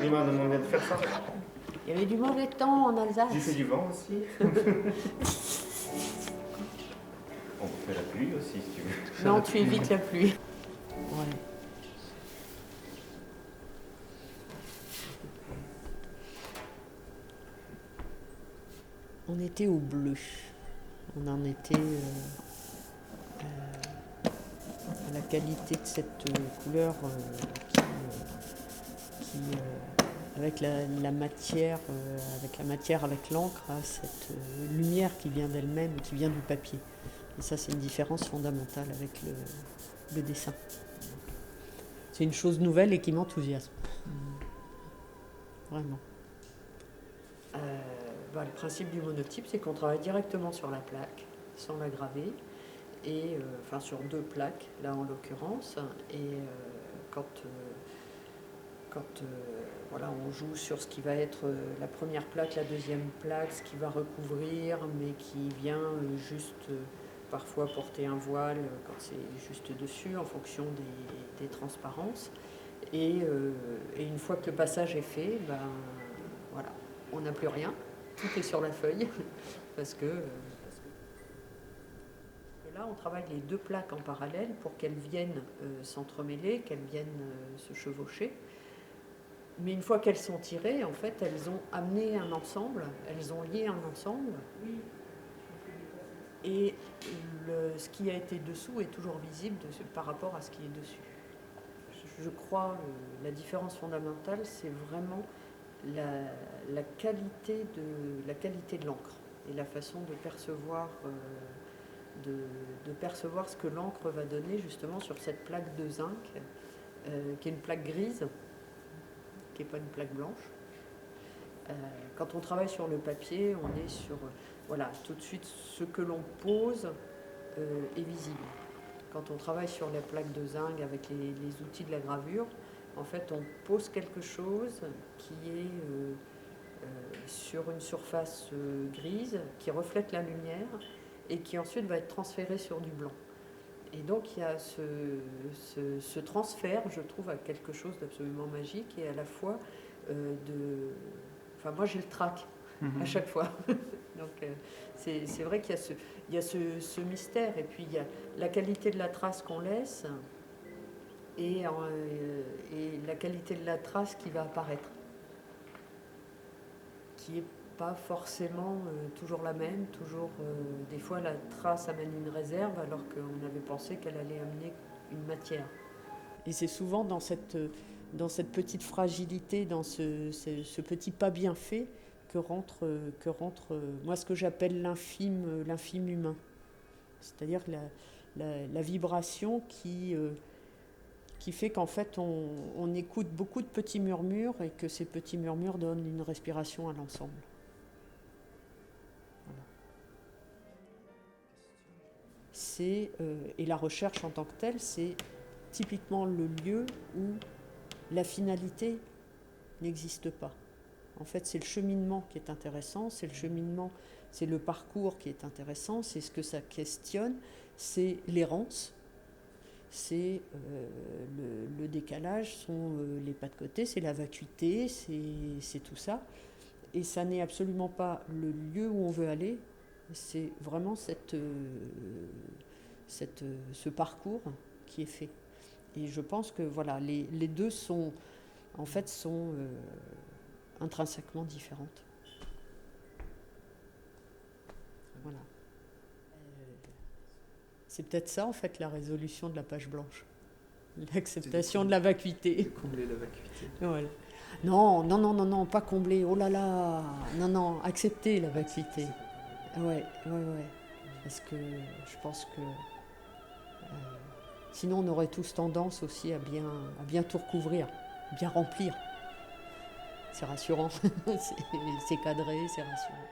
Il m'a demandé de faire ça. Il y avait du mauvais temps en Alsace. J'ai fait du vent aussi. On fait la pluie aussi si tu veux. Non, tu évites la pluie. Ouais. On était au bleu. On en était à la qualité de cette couleur qui avec la matière, avec l'encre, a cette lumière qui vient d'elle-même, qui vient du papier. Et ça, c'est une différence fondamentale avec le dessin. C'est une chose nouvelle et qui m'enthousiasme. Vraiment. Le principe du monotype, c'est qu'on travaille directement sur la plaque, sans la graver, et sur 2 plaques, là en l'occurrence. Et quand on joue sur ce qui va être la première plaque, la deuxième plaque, ce qui va recouvrir, mais qui vient juste parfois porter un voile quand c'est juste dessus, en fonction des transparences. Et une fois que le passage est fait, on n'a plus rien, tout est sur la feuille, parce que là, on travaille les 2 plaques en parallèle pour qu'elles viennent s'entremêler, qu'elles viennent se chevaucher. Mais une fois qu'elles sont tirées, en fait, elles ont amené un ensemble, elles ont lié un ensemble. Et ce qui a été dessous est toujours visible par rapport à ce qui est dessus. Je crois la différence fondamentale, c'est vraiment la qualité de l'encre et la façon de percevoir, de percevoir ce que l'encre va donner justement sur cette plaque de zinc, qui est une plaque grise, qui n'est pas une plaque blanche. Quand on travaille sur le papier, on est sur tout de suite ce que l'on pose est visible. Quand on travaille sur la plaque de zinc avec les outils de la gravure, en fait, on pose quelque chose qui est sur une surface grise, qui reflète la lumière et qui ensuite va être transféré sur du blanc. Et donc, il y a ce transfert, je trouve, à quelque chose d'absolument magique et à la fois moi, j'ai le trac à chaque fois. Donc, c'est vrai qu'il y a ce mystère. Et puis, il y a la qualité de la trace qu'on laisse et la qualité de la trace qui va apparaître, qui n'est pas forcément toujours la même. Des fois, la trace amène une réserve alors qu'on avait pensé qu'elle allait amener une matière. Et c'est souvent dans cette petite fragilité, dans ce petit pas bien fait, que rentre moi ce que j'appelle l'infime humain. C'est-à-dire la vibration qui fait qu'en fait on écoute beaucoup de petits murmures et que ces petits murmures donnent une respiration à l'ensemble. Voilà. Et la recherche en tant que telle, c'est typiquement le lieu où la finalité n'existe pas. En fait, c'est le cheminement qui est intéressant, c'est le parcours qui est intéressant, c'est ce que ça questionne, c'est l'errance, c'est le décalage, sont les pas de côté, c'est la vacuité, c'est tout ça. Et ça n'est absolument pas le lieu où on veut aller, c'est vraiment ce parcours qui est fait. Et je pense que les deux sont intrinsèquement différentes. Voilà. C'est peut-être ça en fait la résolution de la page blanche, l'acceptation de la vacuité. Combler la vacuité. Voilà. Non, pas combler. Oh là là, non, accepter la vacuité. Ouais. Parce que je pense que sinon on aurait tous tendance aussi à bien tout recouvrir, bien remplir. C'est rassurant, c'est cadré, c'est rassurant.